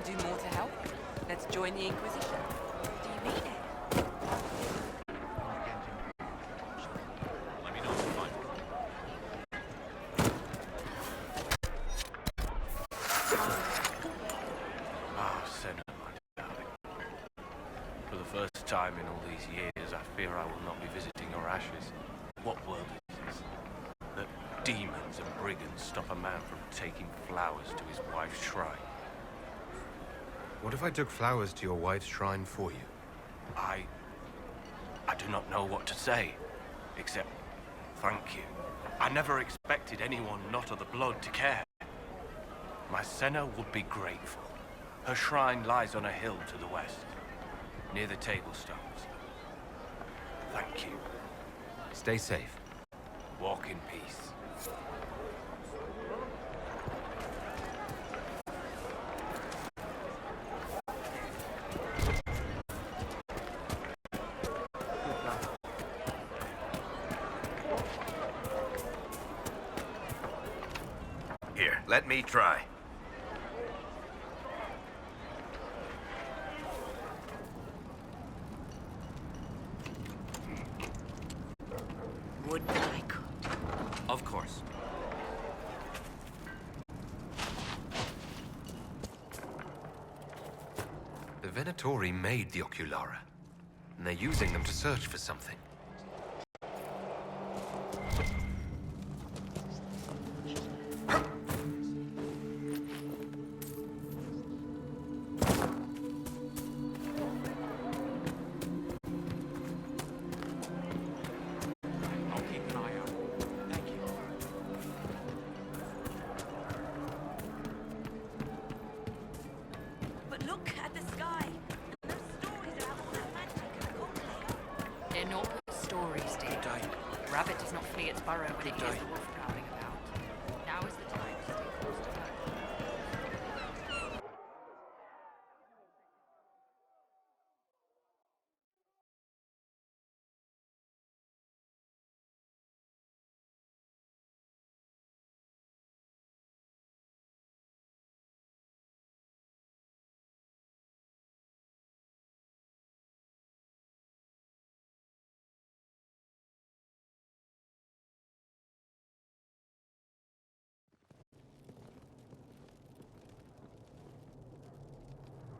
want to do more to help? Let's join the Inquisition. Do you mean it? Let me know if you find Senna, my darling. For the first time in all these years, I fear I will not be visiting your ashes. What world is this? That demons and brigands stop a man from taking flowers to his wife's shrine. What if I took flowers to your wife's shrine for you? I do not know what to say, except thank you. I never expected anyone not of the blood to care. My Senna would be grateful. Her shrine lies on a hill to the west, near the tablstones. Thank you. Stay safe. Walk in peace. Here, let me try. Would that I could. Of course. The Venatori made the Oculara, and they're using them to search for something. But look at the sky. And those stories about all that magic and the conclave. They're not stories, dear. Rabbit does not flee its burrow when it hears the wolf prowling about. Now is the time to stay close to her.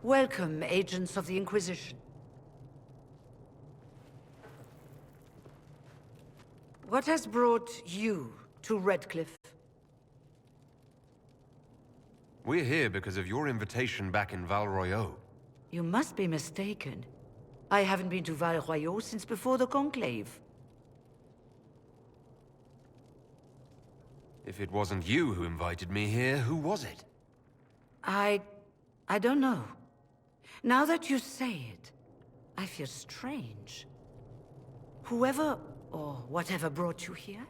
Welcome, agents of the Inquisition. What has brought you to Redcliffe? We're here because of your invitation back in Val Royeaux. You must be mistaken. I haven't been to Val Royeaux since before the Conclave. If it wasn't you who invited me here, who was it? I don't know. Now that you say it, I feel strange. Whoever or whatever brought you here,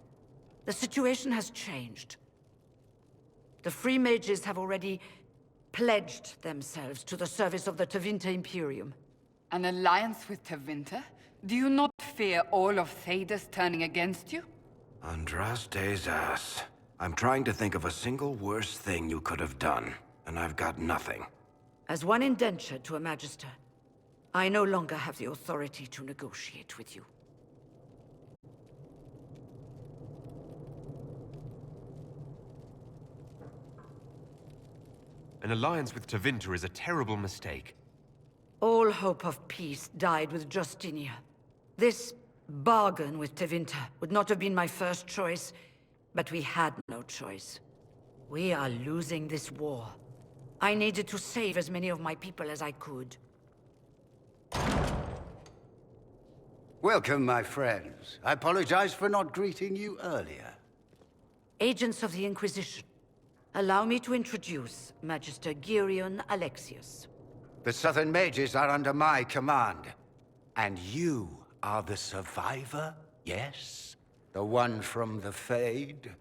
the situation has changed. The Free Mages have already pledged themselves to the service of the Tevinter Imperium. An alliance with Tevinter? Do you not fear all of Thedas turning against you? Thedas. I'm trying to think of a single worse thing you could have done, and I've got nothing. As one indentured to a Magister, I no longer have the authority to negotiate with you. An alliance with Tevinter is a terrible mistake. All hope of peace died with Justinia. This bargain with Tevinter would not have been my first choice, but we had no choice. We are losing this war. I needed to save as many of my people as I could. Welcome, my friends. I apologize for not greeting you earlier. Agents of the Inquisition, allow me to introduce Magister Girion Alexius. The Southern Mages are under my command. And you are the survivor, yes? The one from the Fade?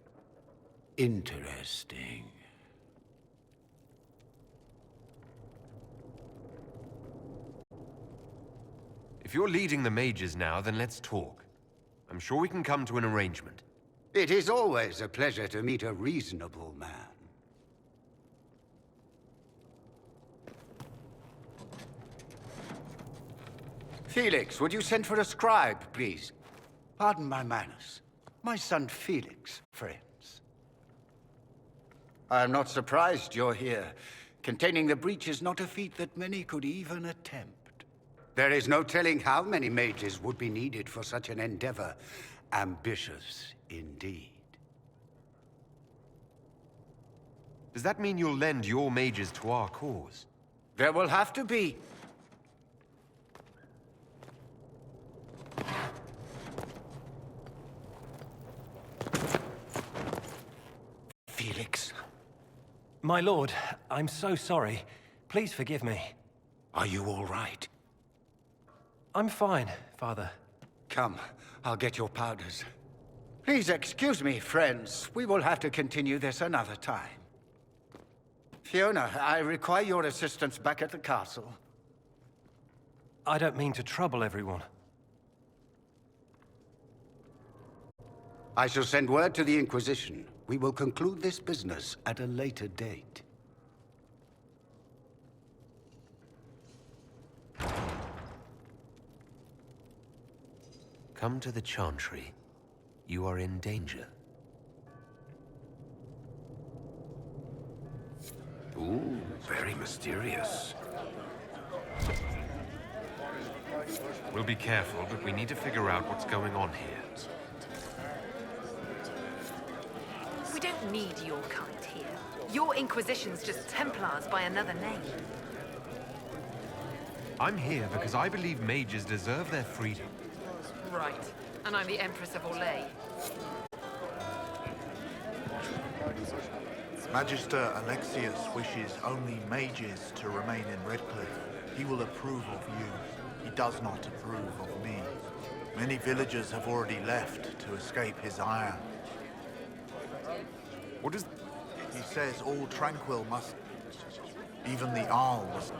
Interesting. If you're leading the mages now, then let's talk. I'm sure we can come to an arrangement. It is always a pleasure to meet a reasonable man. Felix, would you send for a scribe, please? Pardon my manners. My son Felix, friends. I am not surprised you're here. Containing the breach is not a feat that many could even attempt. There is no telling how many mages would be needed for such an endeavor. Ambitious indeed. Does that mean you'll lend your mages to our cause? There will have to be. Felix. My lord, I'm so sorry. Please forgive me. Are you all right? I'm fine, Father. Come, I'll get your powders. Please excuse me, friends. We will have to continue this another time. Fiona, I require your assistance back at the castle. I don't mean to trouble everyone. I shall send word to the Inquisition. We will conclude this business at a later date. Come to the Chantry. You are in danger. Ooh, very mysterious. We'll be careful, but we need to figure out what's going on here. We don't need your kind here. Your Inquisition's just Templars by another name. I'm here because I believe mages deserve their freedom. Right. And I'm the Empress of Orlais. Magister Alexius wishes only mages to remain in Redcliffe. He will approve of you. He does not approve of me. Many villagers have already left to escape his ire. What is... He says all tranquil must... Even the Arl must...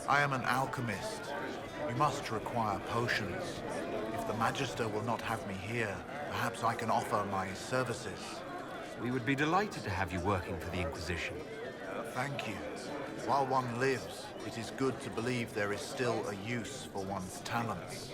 I am an alchemist. You must require potions. If the Magister will not have me here, perhaps I can offer my services. We would be delighted to have you working for the Inquisition. Thank you. While one lives, it is good to believe there is still a use for one's talents.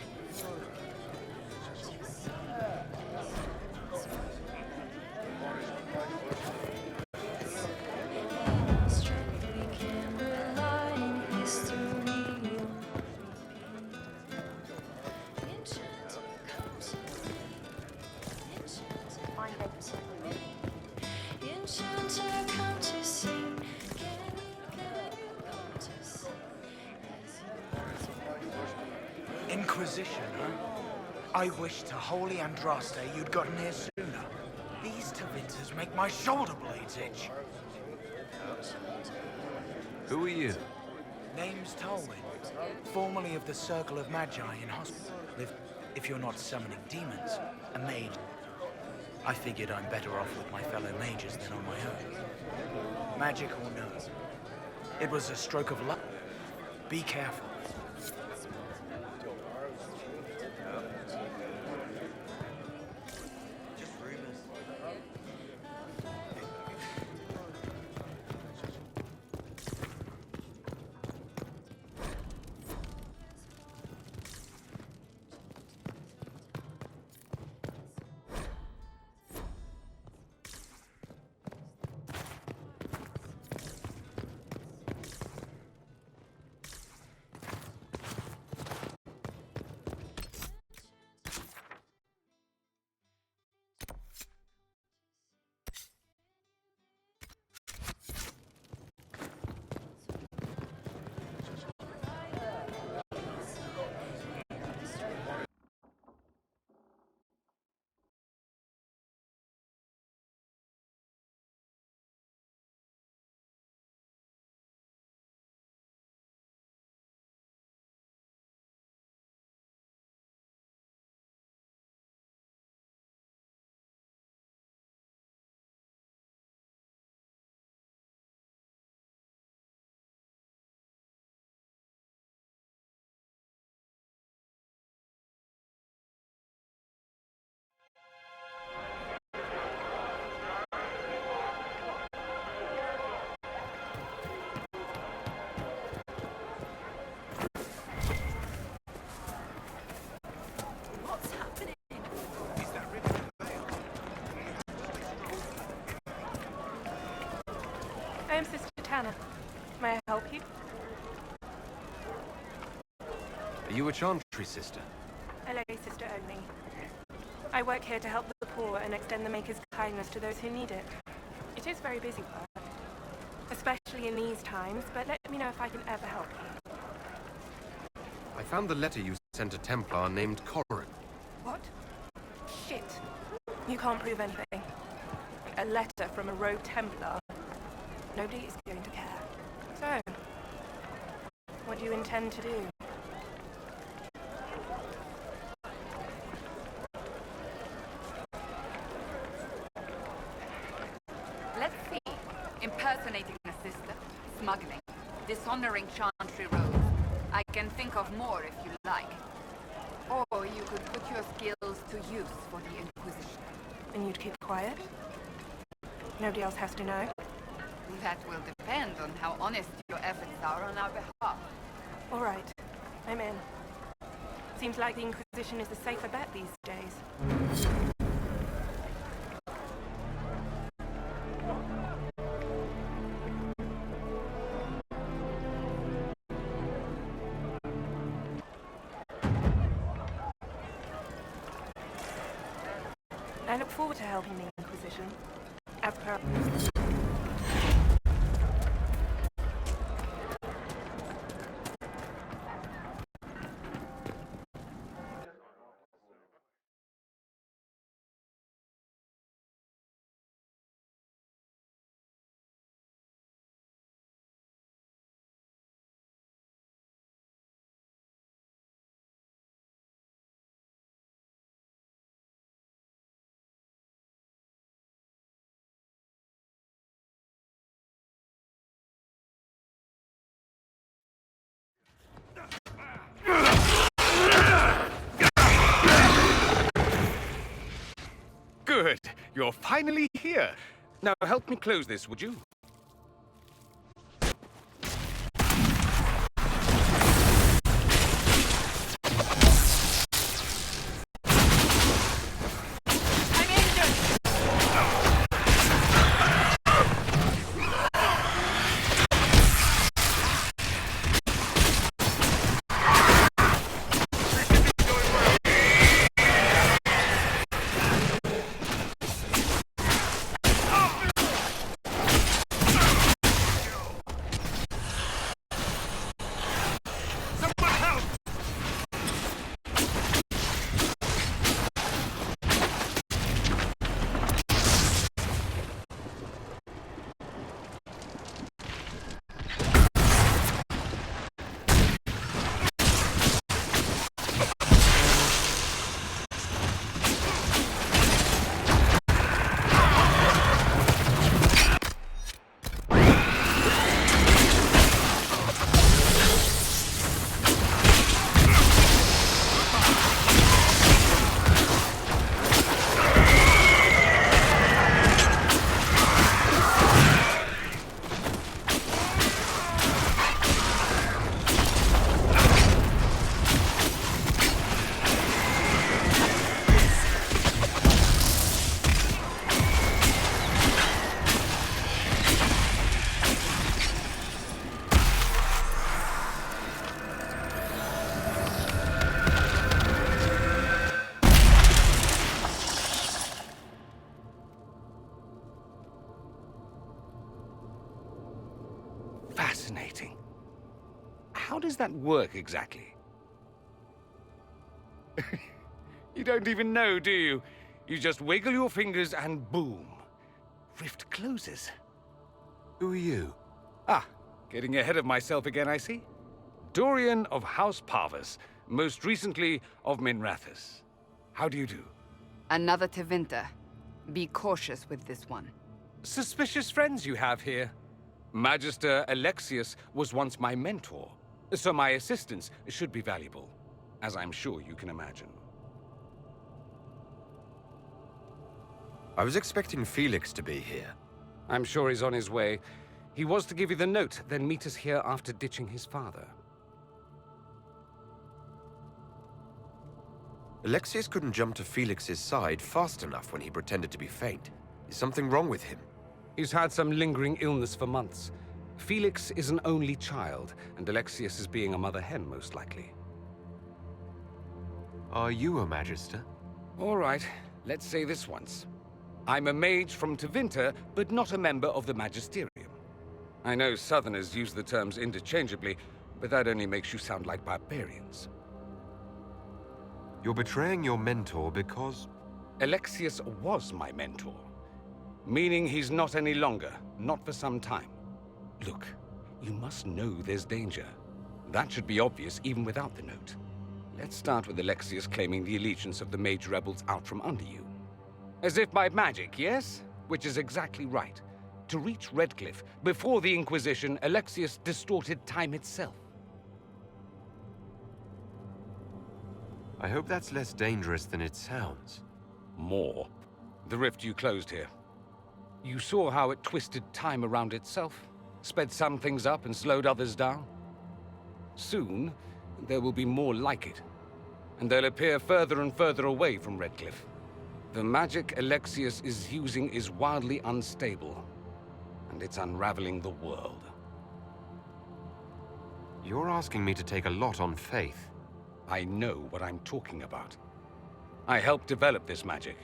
Inquisition, huh? I wish to holy Andraste you'd gotten here sooner. These Tevinters make my shoulder blades itch. Who are you? Name's Tolwyn, formerly of the Circle of Magi in hospital. If you're not summoning demons, a mage. I figured I'm better off with my fellow mages than on my own. Magic or no, it was a stroke of luck. Be careful. am Sister Tanner. May I help you? Are you a Chantry sister? Hello, Sister Ogni. I work here to help the poor and extend the Maker's kindness to those who need it. It is very busy work, especially in these times, but let me know if I can ever help you. I found the letter you sent a Templar named Corin. What? Shit. You can't prove anything. A letter from a rogue Templar. Nobody is going to care. So, what do you intend to do? Let's see. Impersonating a sister, smuggling, dishonoring Chantry robes. I can think of more if you like. Or you could put your skills to use for the Inquisition. And you'd keep quiet? Nobody else has to know? That will depend on how honest your efforts are on our behalf. All right. I'm in. Seems like the Inquisition is the safer bet these days. I look forward to helping the Inquisition. As per... Good. You're finally here. Now help me close this, would you? Fascinating. How does that work exactly? You don't even know, do you? You just wiggle your fingers and boom. Rift closes. Who are you? Ah, getting ahead of myself again, I see. Dorian of House Parvus, most recently of Minrathous. How do you do? Another Tevinter. Be cautious with this one. Suspicious friends you have here. Magister Alexius was once my mentor, so my assistance should be valuable, as I'm sure you can imagine. I was expecting Felix to be here. I'm sure he's on his way. He was to give you the note, then meet us here after ditching his father. Alexius couldn't jump to Felix's side fast enough when he pretended to be faint. Is something wrong with him? He's had some lingering illness for months. Felix is an only child, and Alexius is being a mother hen, most likely. Are you a Magister? All right, let's say this once. I'm a mage from Tevinter, but not a member of the Magisterium. I know Southerners use the terms interchangeably, but that only makes you sound like barbarians. You're betraying your mentor because... Alexius was my mentor. Meaning he's not any longer, not for some time. Look, you must know there's danger. That should be obvious even without the note. Let's start with Alexius claiming the allegiance of the Mage rebels out from under you. As if by magic, yes? Which is exactly right. To reach Redcliffe, before the Inquisition, Alexius distorted time itself. I hope that's less dangerous than it sounds. More. The rift you closed here. You saw how it twisted time around itself, sped some things up and slowed others down. Soon, there will be more like it, and they'll appear further and further away from Redcliffe. The magic Alexius is using is wildly unstable, and it's unraveling the world. You're asking me to take a lot on faith. I know what I'm talking about. I helped develop this magic.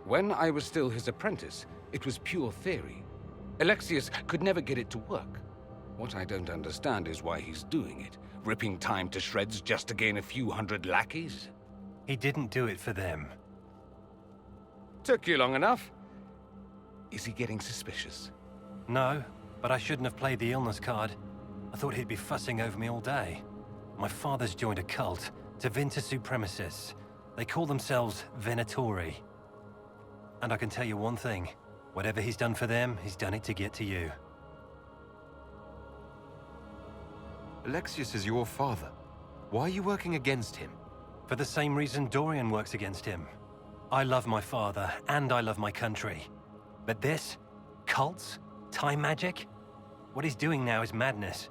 When I was still his apprentice, it was pure theory. Alexius could never get it to work. What I don't understand is why he's doing it, ripping time to shreds just to gain a few hundred lackeys. He didn't do it for them. Took you long enough. Is he getting suspicious? No, but I shouldn't have played the illness card. I thought he'd be fussing over me all day. My father's joined a cult, Tevinter Supremacists. They call themselves Venatori. And I can tell you one thing. Whatever he's done for them, he's done it to get to you. Alexius is your father. Why are you working against him? For the same reason Dorian works against him. I love my father, and I love my country. But this? Cults? Time magic? What he's doing now is madness.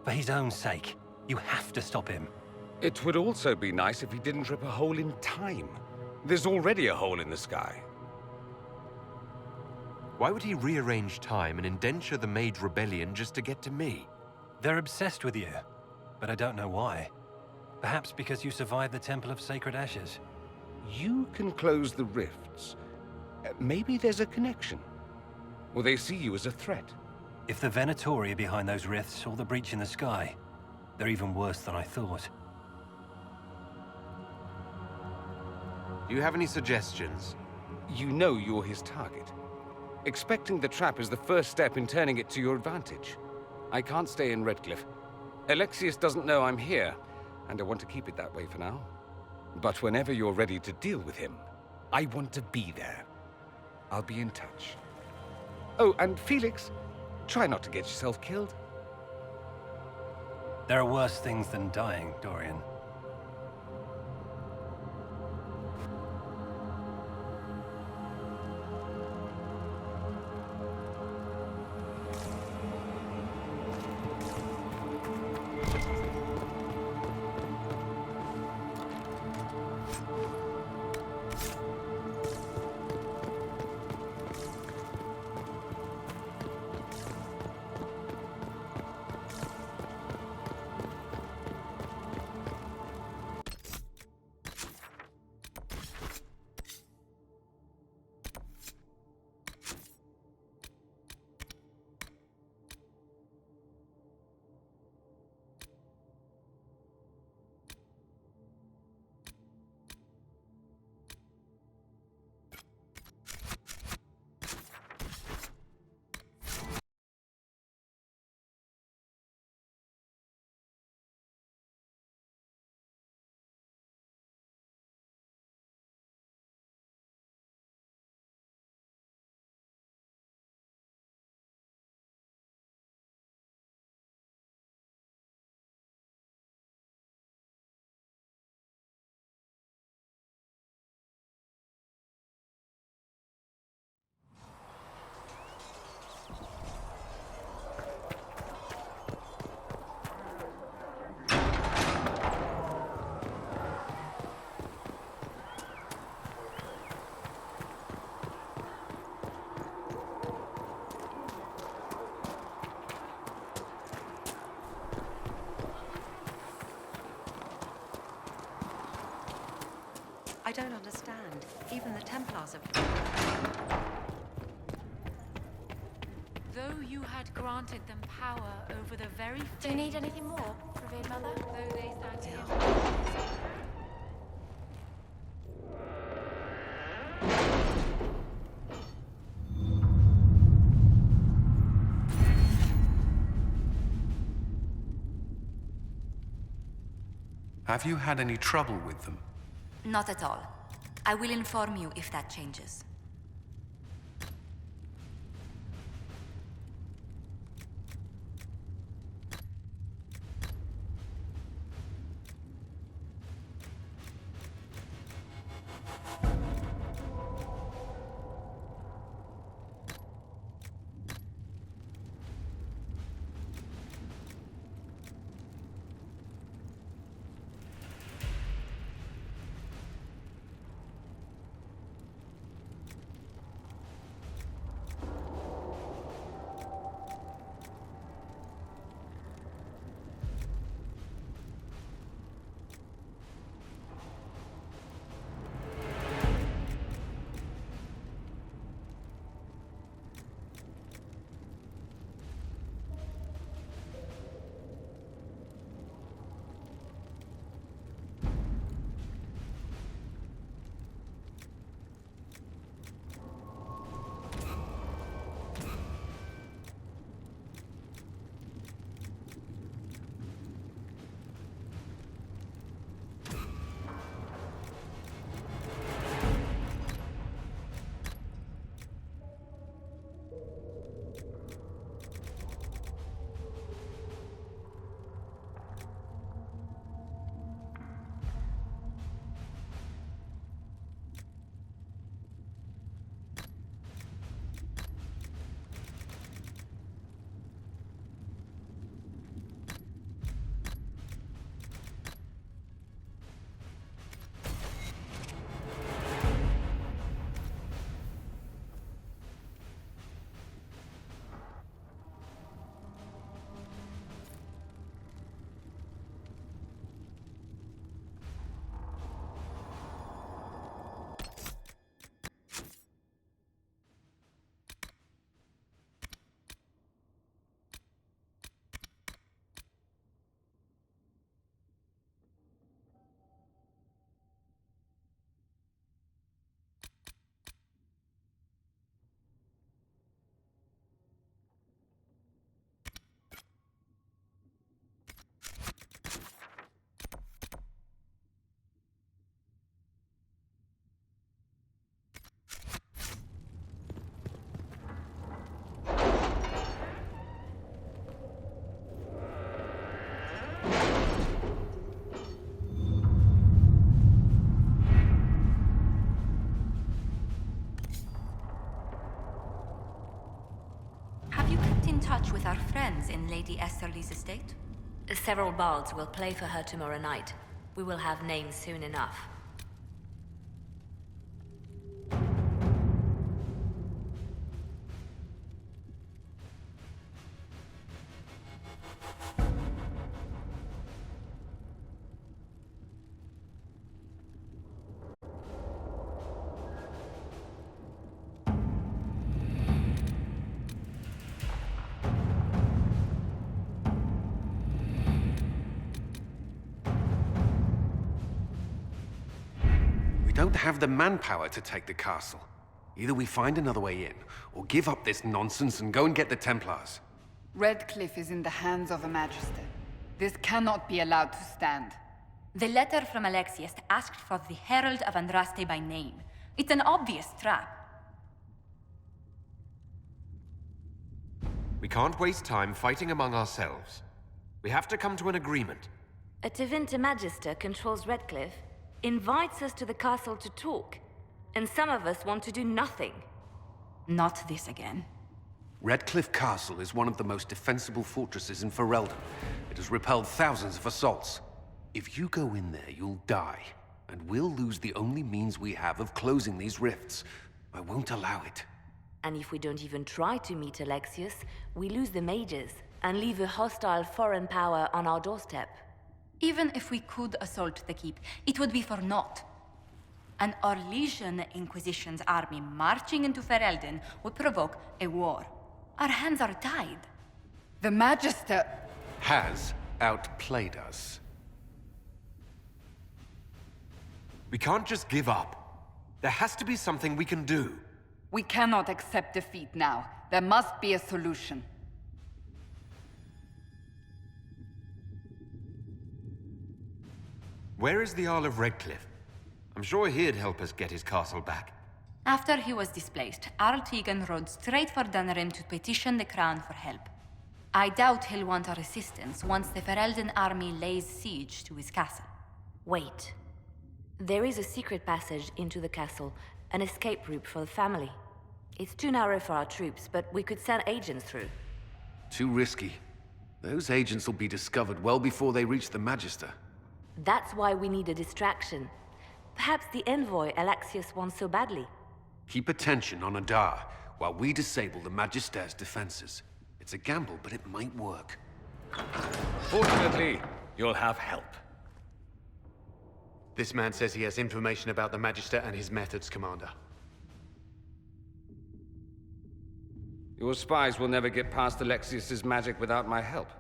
For his own sake, you have to stop him. It would also be nice if he didn't rip a hole in time. There's already a hole in the sky. Why would he rearrange time and indenture the Mage Rebellion just to get to me? They're obsessed with you, but I don't know why. Perhaps because you survived the Temple of Sacred Ashes. You can close the rifts. Maybe there's a connection. Or they see you as a threat. If the Venatori are behind those rifts or the breach in the sky, they're even worse than I thought. Do you have any suggestions? You know you're his target. Expecting the trap is the first step in turning it to your advantage. I can't stay in Redcliffe. Alexius doesn't know I'm here, and I want to keep it that way for now. But whenever you're ready to deal with him, I want to be there. I'll be in touch. Oh, and Felix, try not to get yourself killed. There are worse things than dying, Dorian. I don't understand. Even the Templars have... Though you had granted them power over the very thing... Do you need anything more, Revered Mother? Though they stand here... Have you had any trouble with them? Not at all. I will inform you if that changes. Touch with our friends in Lady Esterly's estate? Several bards will play for her tomorrow night. We will have names soon enough. We don't have the manpower to take the castle. Either we find another way in, or give up this nonsense and go and get the Templars. Redcliffe is in the hands of a Magister. This cannot be allowed to stand. The letter from Alexius asked for the Herald of Andraste by name. It's an obvious trap. We can't waste time fighting among ourselves. We have to come to an agreement. A Tevinter Magister controls Redcliffe, invites us to the castle to talk, and some of us want to do nothing. Not this again. Redcliffe Castle is one of the most defensible fortresses in Ferelden. It has repelled thousands of assaults. If you go in there, you'll die, and we'll lose the only means we have of closing these rifts. I won't allow it. And if we don't even try to meet Alexius, we lose the mages, and leave a hostile foreign power on our doorstep. Even if we could assault the keep, it would be for naught. An Orlesian Inquisition's army marching into Ferelden would provoke a war. Our hands are tied. The Magister... has outplayed us. We can't just give up. There has to be something we can do. We cannot accept defeat now. There must be a solution. Where is the Jarl of Redcliffe? I'm sure he'd help us get his castle back. After he was displaced, Arl Tegan rode straight for Dunrim to petition the Crown for help. I doubt he'll want our assistance once the Ferelden army lays siege to his castle. Wait. There is a secret passage into the castle, an escape route for the family. It's too narrow for our troops, but we could send agents through. Too risky. Those agents will be discovered well before they reach the Magister. That's why we need a distraction. Perhaps the envoy Alexius wants so badly. Keep attention on Adar, while we disable the Magister's defenses. It's a gamble, but it might work. Fortunately, you'll have help. This man says he has information about the Magister and his methods, Commander. Your spies will never get past Alexius's magic without my help.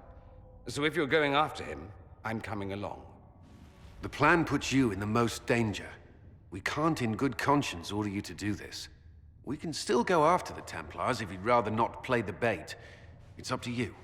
So if you're going after him, I'm coming along. The plan puts you in the most danger. We can't in good conscience order you to do this. We can still go after the Templars if you'd rather not play the bait. It's up to you.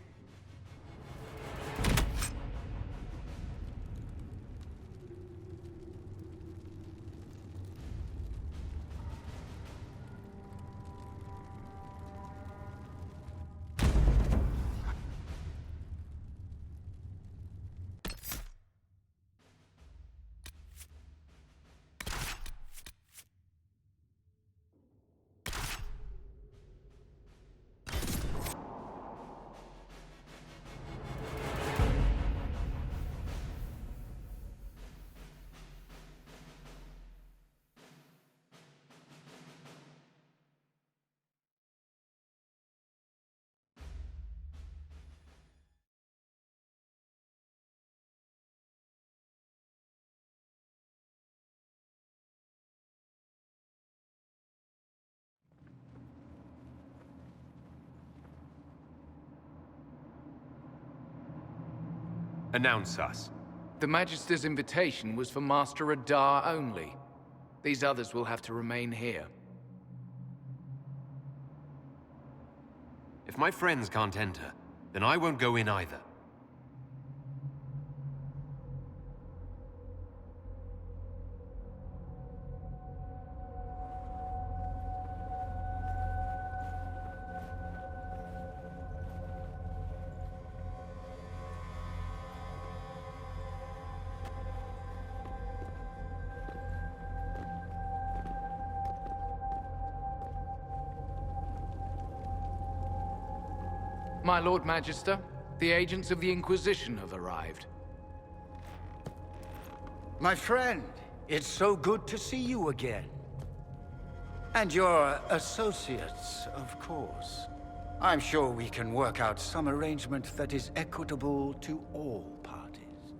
Announce us. The Magister's invitation was for Master Adar only. These others will have to remain here. If my friends can't enter, then I won't go in either. My Lord Magister, the agents of the Inquisition have arrived. My friend, it's so good to see you again. And your associates, of course. I'm sure we can work out some arrangement that is equitable to all parties.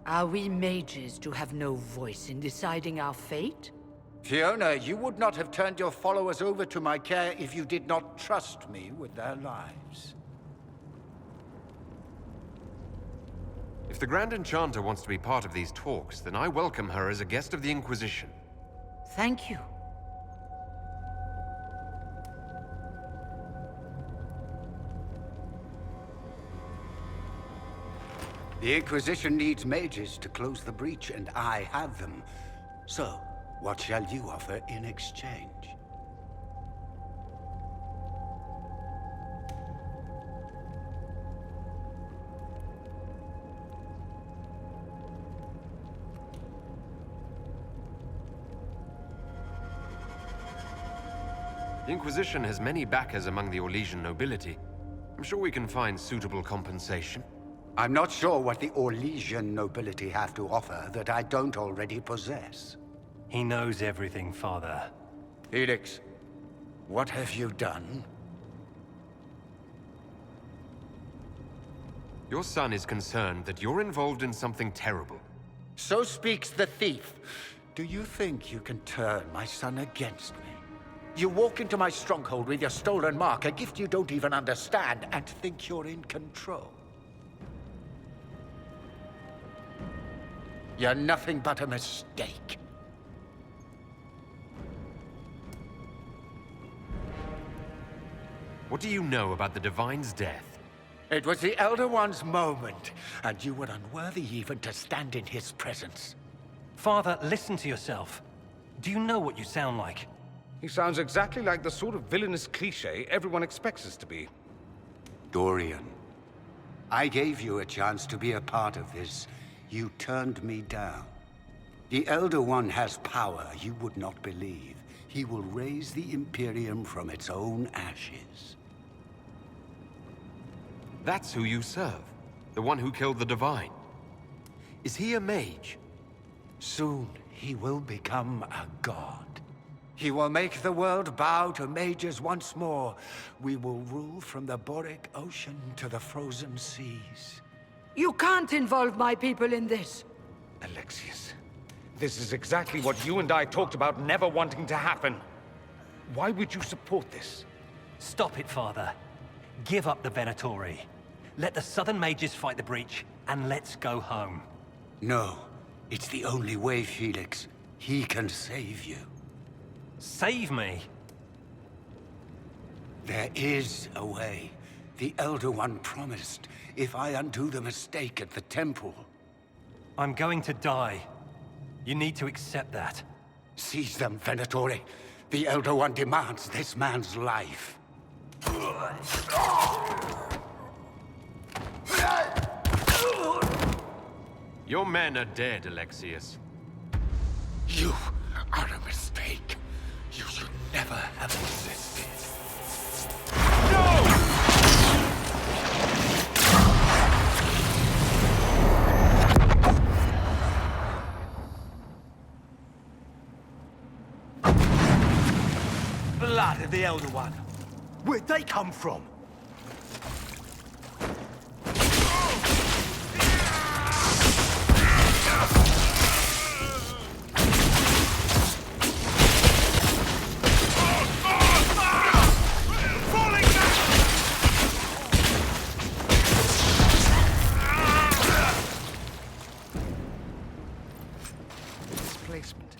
Are we mages to have no voice in deciding our fate? Fiona, you would not have turned your followers over to my care if you did not trust me with their lives. If the Grand Enchanter wants to be part of these talks, then I welcome her as a guest of the Inquisition. Thank you. The Inquisition needs mages to close the breach, and I have them. So, what shall you offer in exchange? The Inquisition has many backers among the Orlesian nobility. I'm sure we can find suitable compensation. I'm not sure what the Orlesian nobility have to offer that I don't already possess. He knows everything, Father. Felix, what have you done? Your son is concerned that you're involved in something terrible. So speaks the thief. Do you think you can turn my son against me? You walk into my stronghold with your stolen mark, a gift you don't even understand, and think you're in control. You're nothing but a mistake. What do you know about the Divine's death? It was the Elder One's moment, and you were unworthy even to stand in his presence. Father, listen to yourself. Do you know what you sound like? He sounds exactly like the sort of villainous cliché everyone expects us to be. Dorian, I gave you a chance to be a part of this. You turned me down. The Elder One has power you would not believe. He will raise the Imperium from its own ashes. That's who you serve. The one who killed the Divine. Is he a mage? Soon, he will become a god. He will make the world bow to mages once more. We will rule from the Boric Ocean to the frozen seas. You can't involve my people in this. Alexius, this is exactly what you and I talked about never wanting to happen. Why would you support this? Stop it, Father. Give up the Venatori. Let the Southern Mages fight the breach, and let's go home. No, it's the only way, Felix. He can save you. Save me? There is a way. The Elder One promised, if I undo the mistake at the temple. I'm going to die. You need to accept that. Seize them, Venatori. The Elder One demands this man's life. Your men are dead, Alexius. You are a mistake. You should never have existed. Blood of the Elder One. Where'd they come from? Displacement.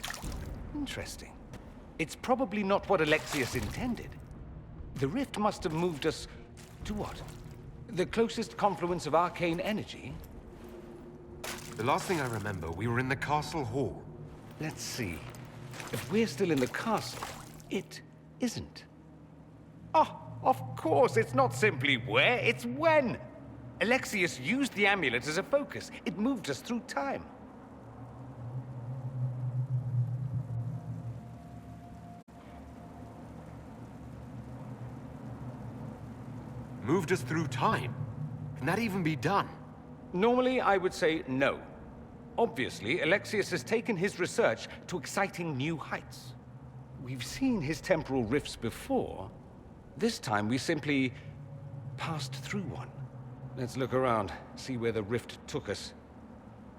Interesting. It's probably not what Alexius intended. The rift must have moved us to what? The closest confluence of arcane energy? The last thing I remember, we were in the castle hall. Let's see. If we're still in the castle, it isn't. Oh, of course, it's not simply where, it's when! Alexius used the amulet as a focus. It moved us through time. Moved us through time? Can that even be done? Normally, I would say no. Obviously, Alexius has taken his research to exciting new heights. We've seen his temporal rifts before. This time, we simply passed through one. Let's look around, see where the rift took us.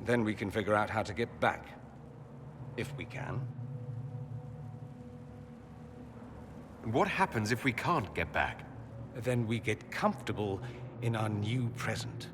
Then we can figure out how to get back. If we can. What happens if we can't get back? Then we get comfortable in our new present.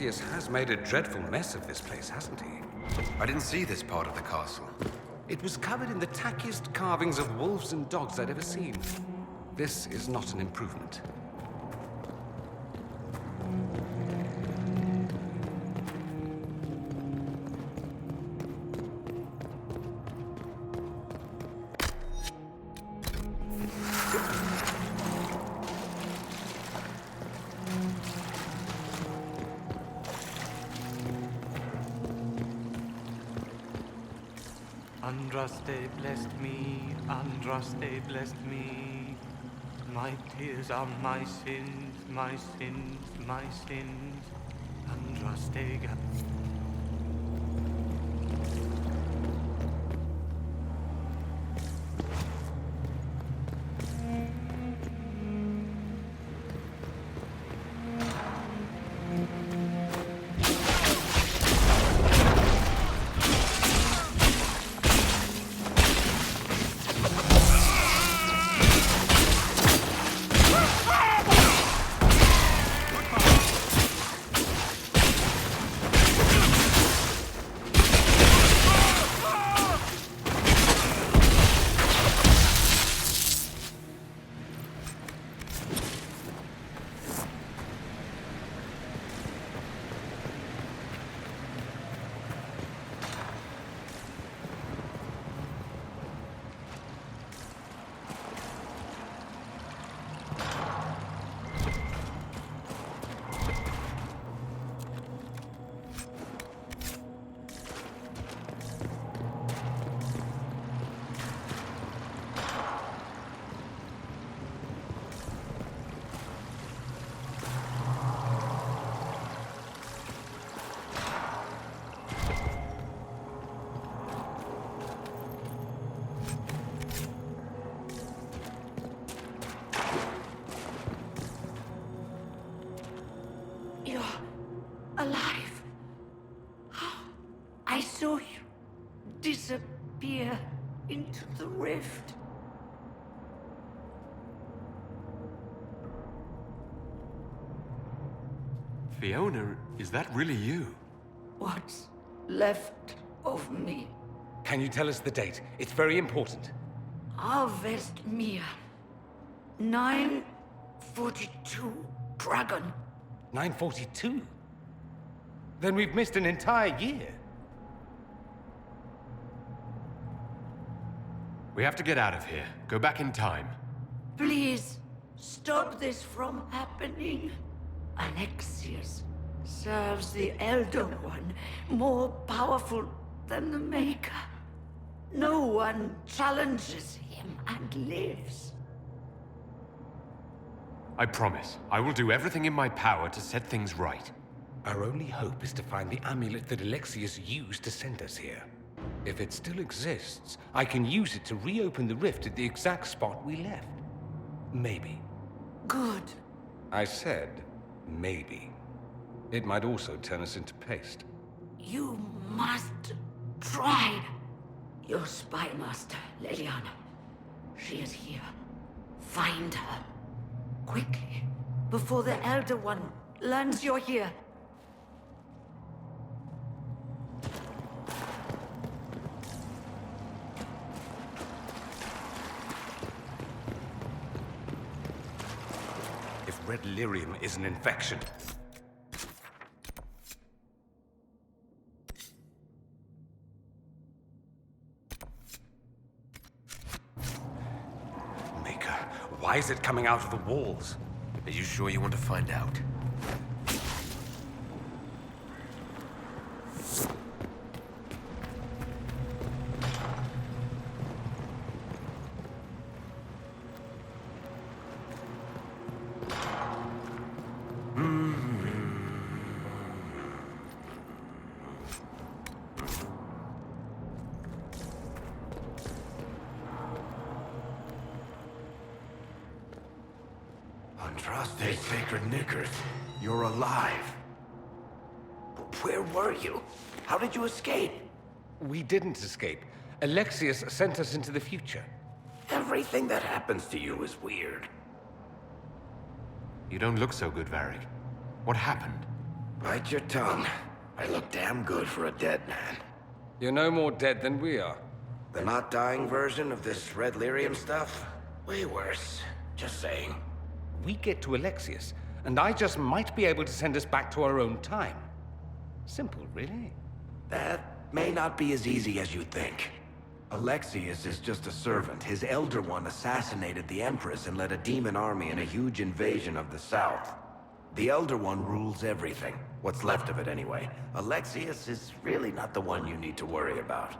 Alexius has made a dreadful mess of this place, hasn't he? I didn't see this part of the castle. It was covered in the tackiest carvings of wolves and dogs I'd ever seen. This is not an improvement. Andraste blessed me, Andraste blessed me. My tears are my sins, my sins, my sins. Andraste Alive. I saw you disappear into the rift. Fiona, is that really you? What's left of me? Can you tell us the date? It's very important. Harvest Mia. 942 Dragon. 942? Then we've missed an entire year. We have to get out of here. Go back in time. Please, stop this from happening. Alexius serves the Elder One, more powerful than the Maker. No one challenges him and lives. I promise. I will do everything in my power to set things right. Our only hope is to find the amulet that Alexius used to send us here. If it still exists, I can use it to reopen the rift at the exact spot we left. Maybe. Good. I said, maybe. It might also turn us into paste. You must try. Your spy master, Leliana. She is here. Find her. Quickly. Before the Elder One learns you're here. If red lyrium is an infection, Maker, why is it coming out of the walls? Are you sure you want to find out? Andraste sacred knickers. You're alive. Where were you? How did you escape? We didn't escape. Alexius sent us into the future. Everything that happens to you is weird. You don't look so good, Varric. What happened? Bite your tongue. I look damn good for a dead man. You're no more dead than we are. The not dying version of this red lyrium stuff? Way worse. Just saying. We get to Alexius, and I just might be able to send us back to our own time. Simple, really. That may not be as easy as you think. Alexius is just a servant. His Elder One assassinated the Empress and led a demon army in a huge invasion of the South. The Elder One rules everything. What's left of it, anyway. Alexius is really not the one you need to worry about.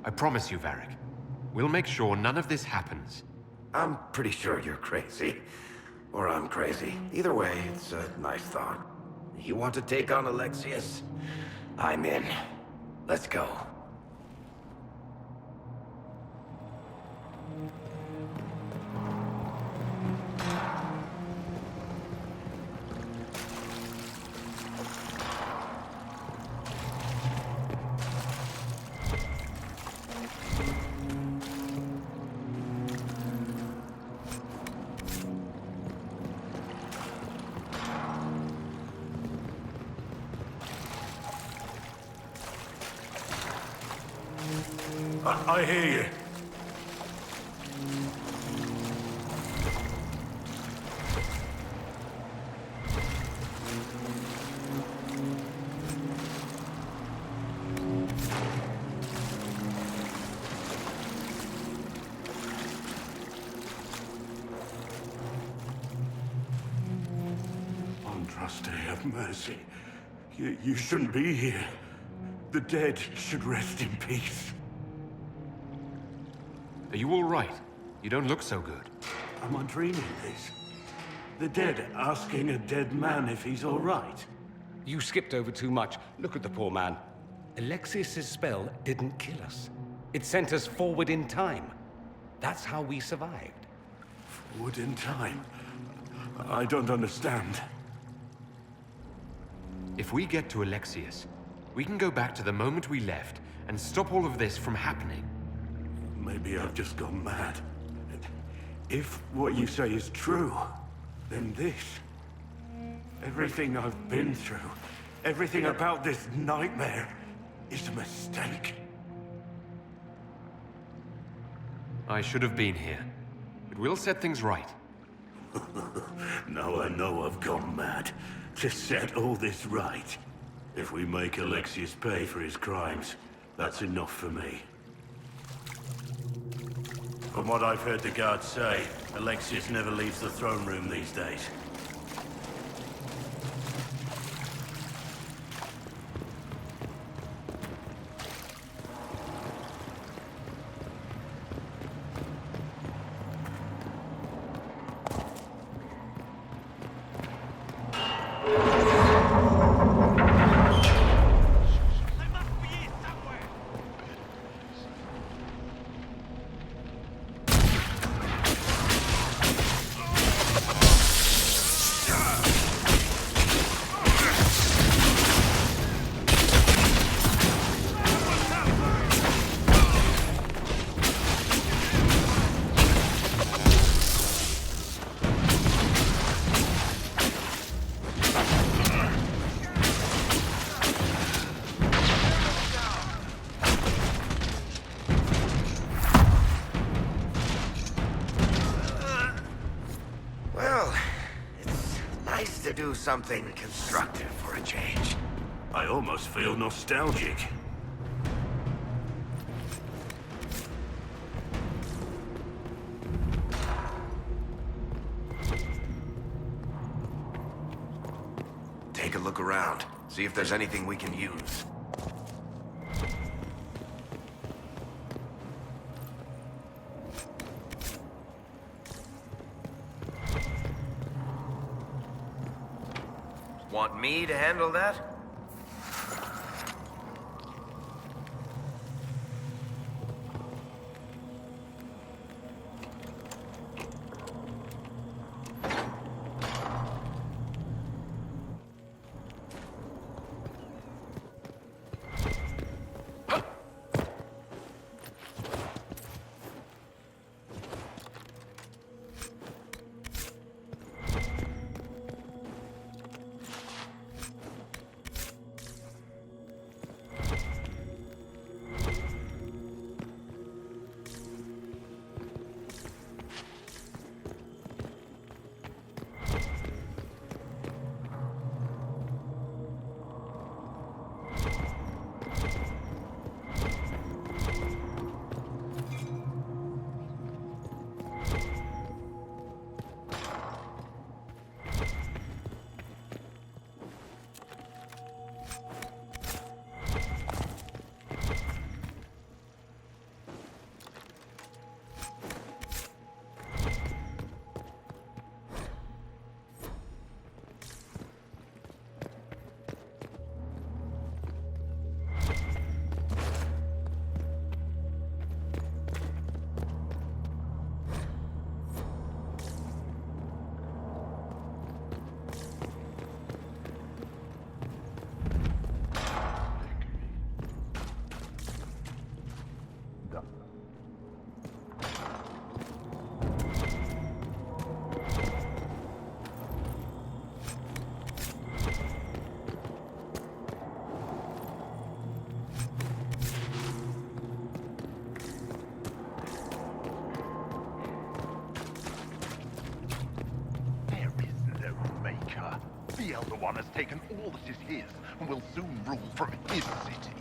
I promise you, Varric. We'll make sure none of this happens. I'm pretty sure you're crazy. Or I'm crazy. Either way, it's a nice thought. You want to take on Alexius? I'm in. Let's go. I hear you. Andraste, have mercy. You shouldn't be here. The dead should rest in peace. Are you all right? You don't look so good. Am I dreaming this? The dead asking a dead man if he's all right? You skipped over too much. Look at the poor man. Alexius's spell didn't kill us. It sent us forward in time. That's how we survived. Forward in time? I don't understand. If we get to Alexius, we can go back to the moment we left and stop all of this from happening. Maybe I've just gone mad. If what you say is true, then this... everything I've been through, everything about this nightmare, is a mistake. I should have been here. But we'll set things right. Now I know I've gone mad. To set all this right. If we make Alexius pay for his crimes, that's enough for me. From what I've heard the guards say, Alexius never leaves the throne room these days. Do something constructive for a change. I almost feel nostalgic. Take a look around. See if there's anything we can use. Want me to handle that? Elder One has taken all that is his and will soon rule from his city.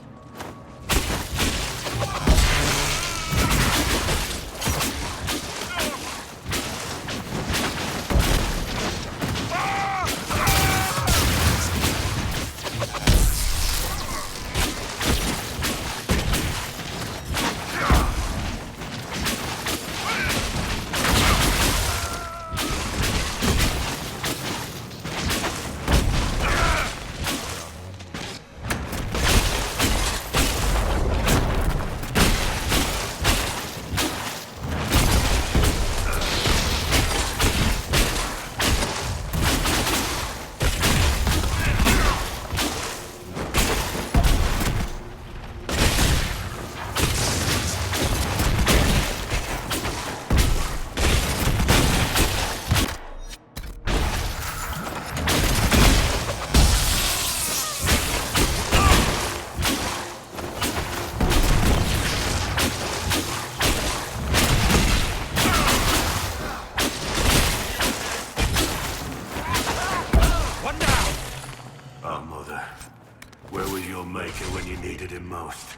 Most.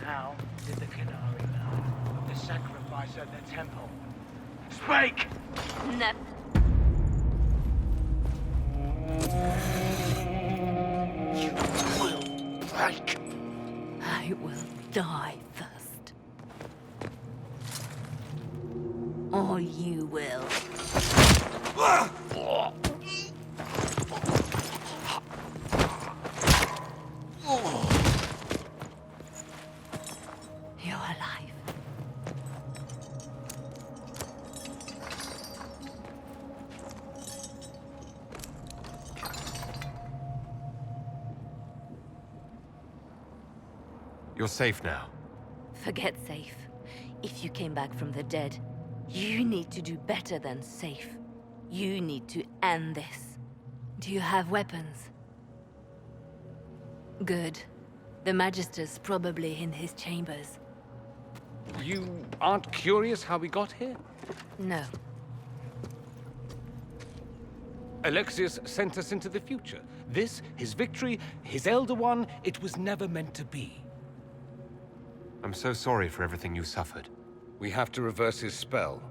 How did the Qunari learn of the sacrifice at the temple? Speak! No. You will break. I will die first. Or you will. You're safe now. Forget safe. If you came back from the dead, you need to do better than safe. You need to end this. Do you have weapons? Good. The Magister's probably in his chambers. You aren't curious how we got here? No. Alexius sent us into the future. This, his victory, his Elder One, it was never meant to be. I'm so sorry for everything you suffered. We have to reverse his spell.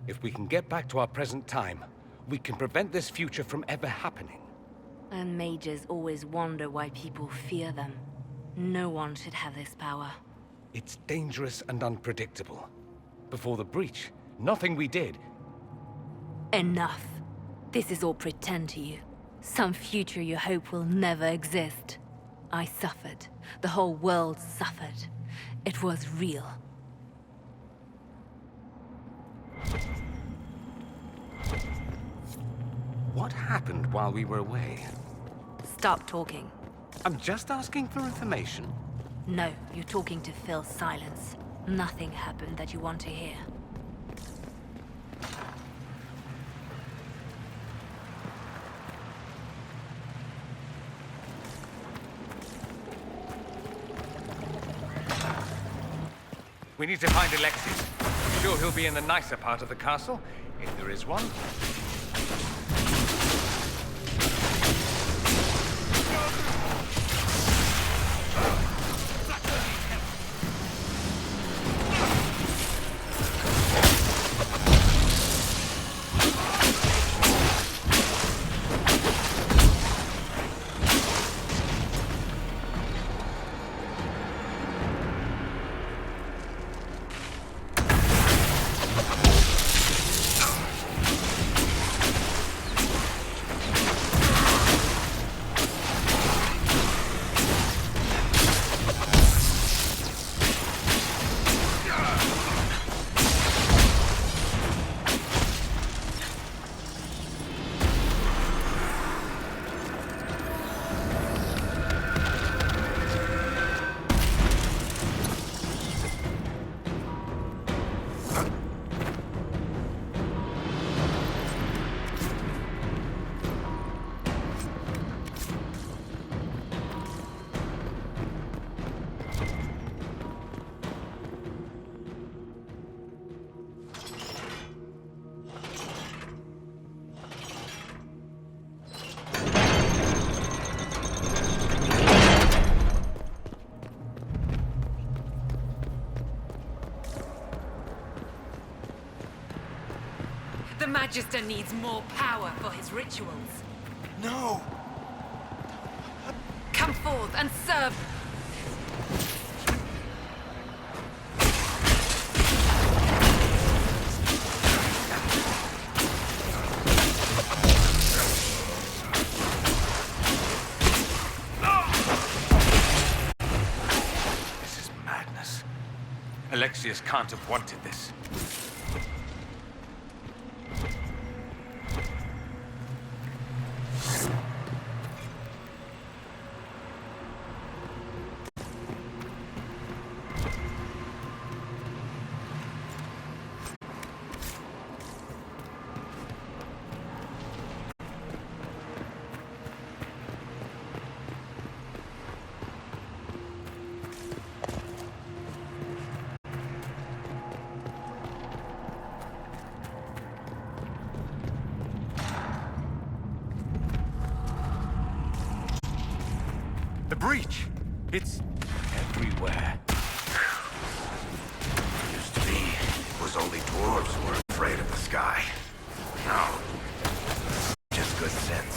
If we can get back to our present time, we can prevent this future from ever happening. And mages always wonder why people fear them. No one should have this power. It's dangerous and unpredictable. Before the breach, nothing we did. Enough. This is all pretend to you. Some future you hope will never exist. I suffered. The whole world suffered. It was real. What happened while we were away? Stop talking. I'm just asking for information. No, you're talking to fill silence. Nothing happened that you want to hear. We need to find Alexius. I'm sure he'll be in the nicer part of the castle, if there is one. The Magister needs more power for his rituals. No! Come forth and serve. This is madness. Alexius can't have wanted this. The breach! It's everywhere. Used to be, it was only dwarves who were afraid of the sky. Now, just good sense.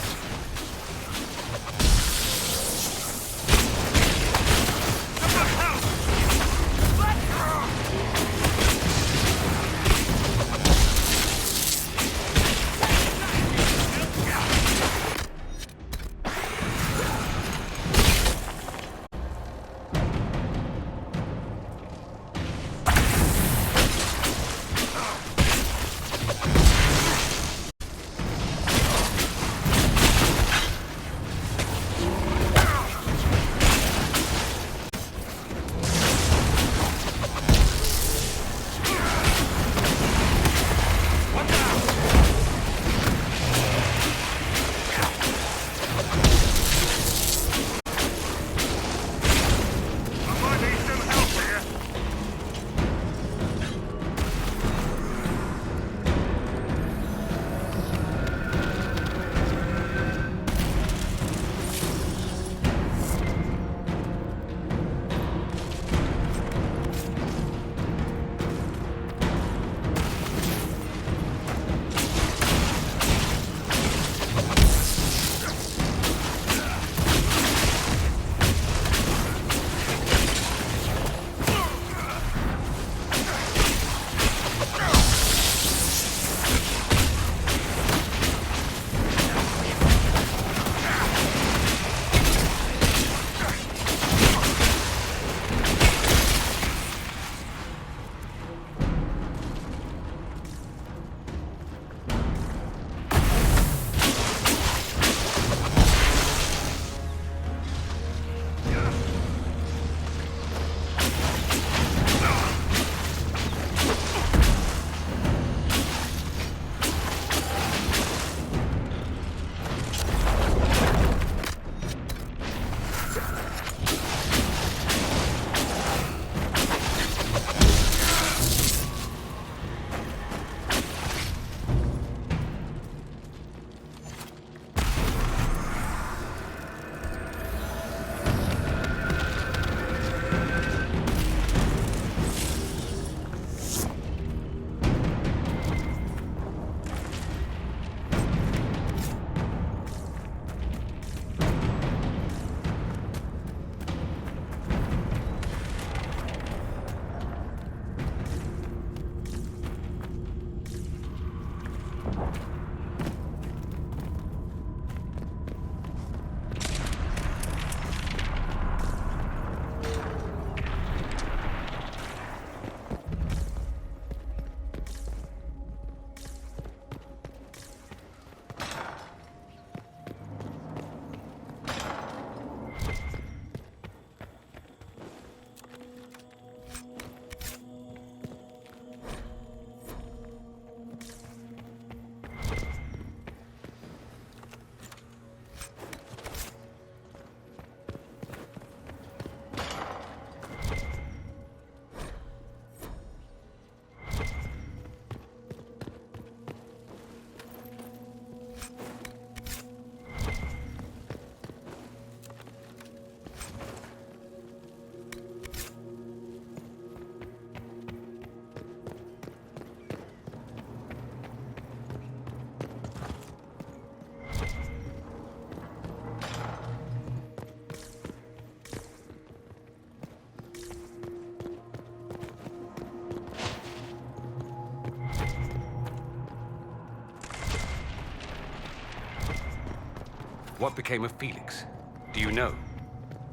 What became of Felix? Do you know?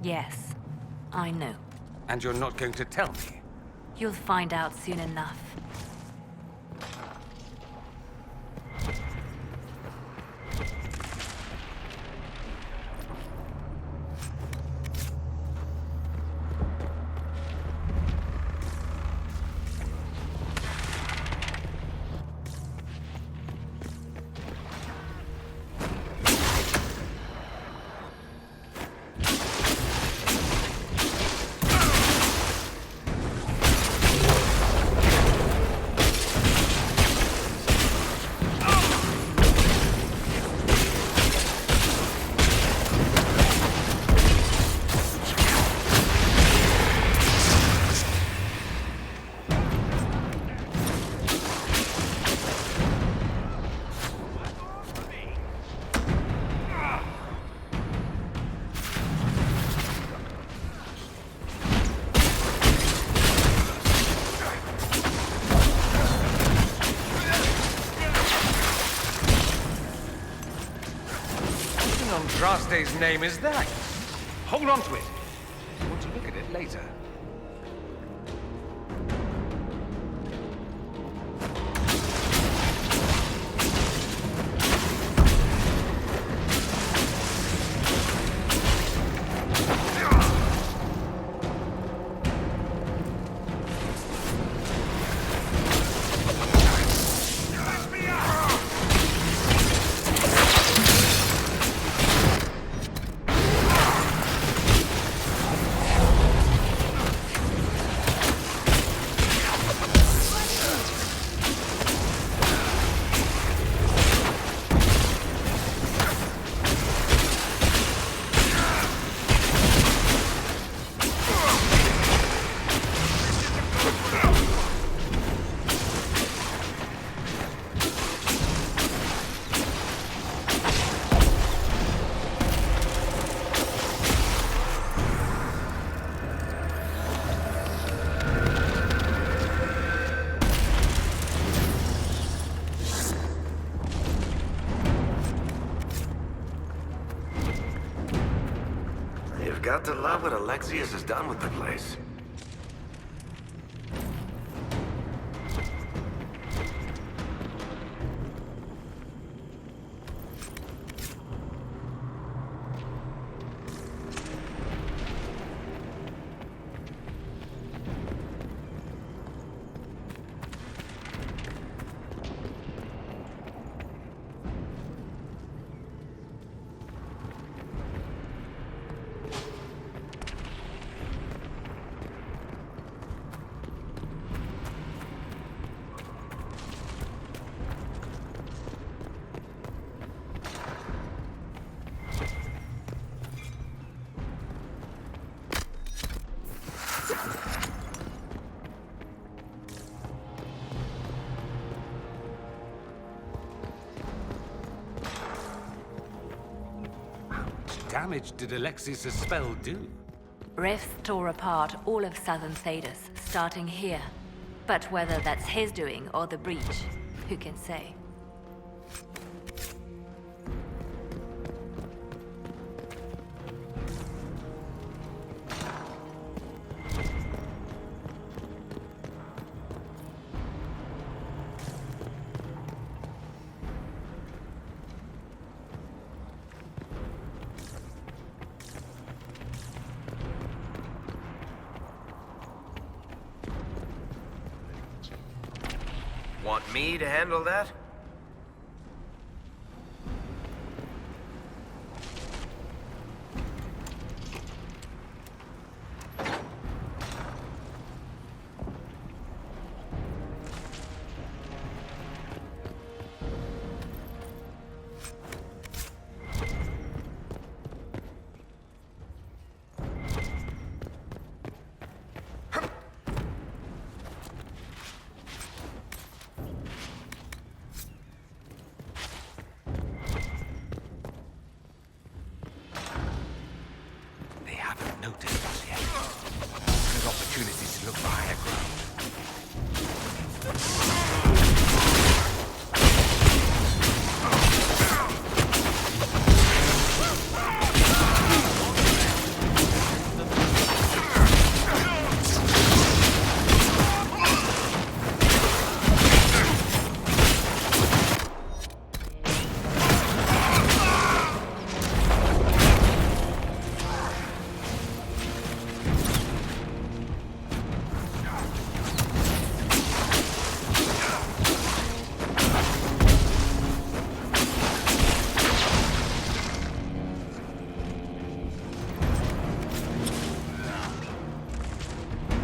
Yes, I know. And you're not going to tell me? You'll find out soon enough. Andraste's name is that? Hold on to it. I want to look at it later. Got to love what Alexius has done with the place. Damage did Alexius' spell do? Rifts tore apart all of southern Thedas, starting here. But whether that's his doing or the breach, who can say? Want me to handle that?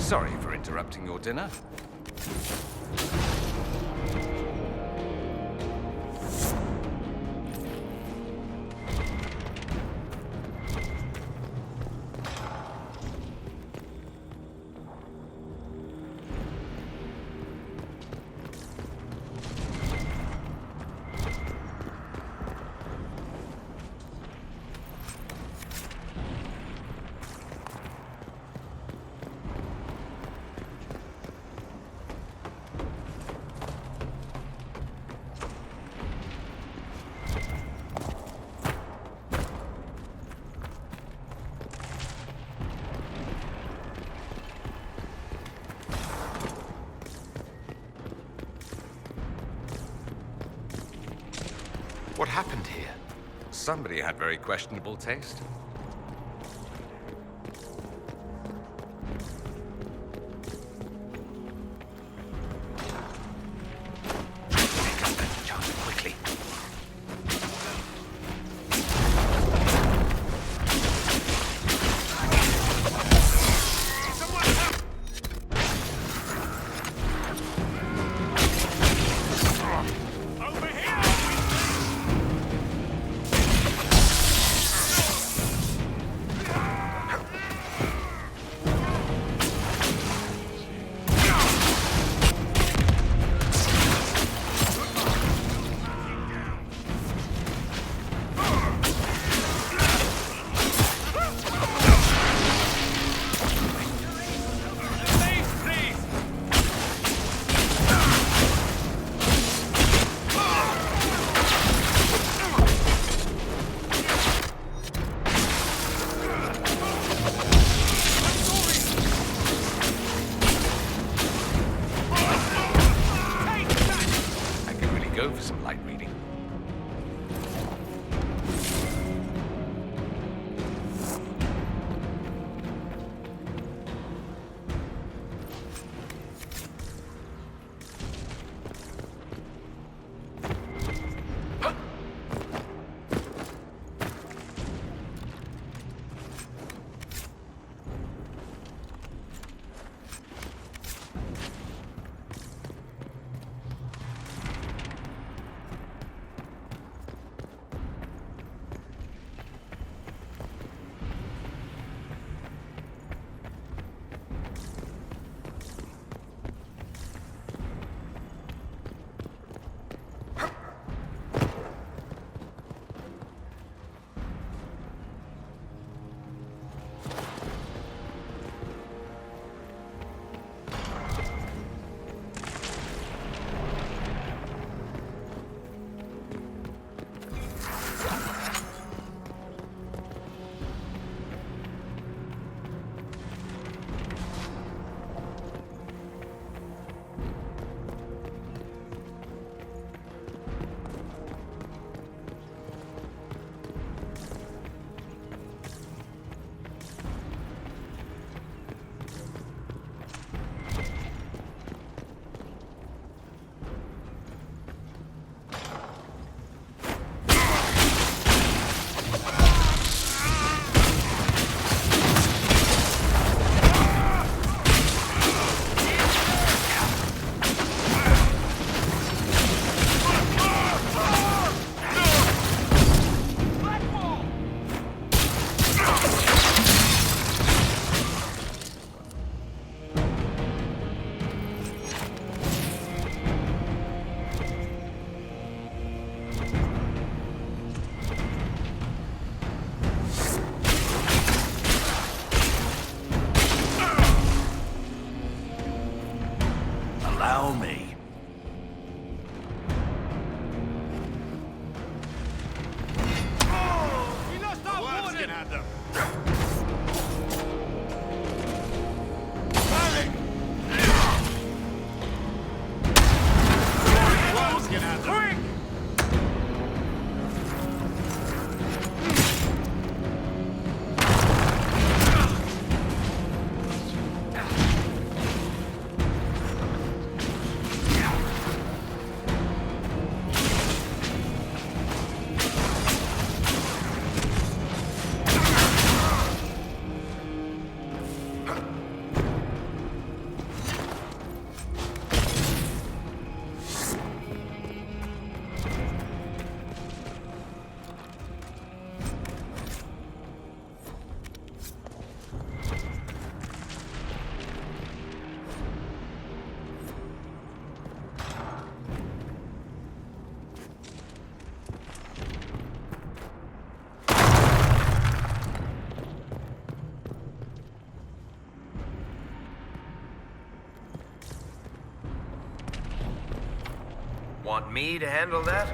Sorry for interrupting your dinner. What happened here? Somebody had very questionable taste. Quickly. Go for some light reading. Want me to handle that?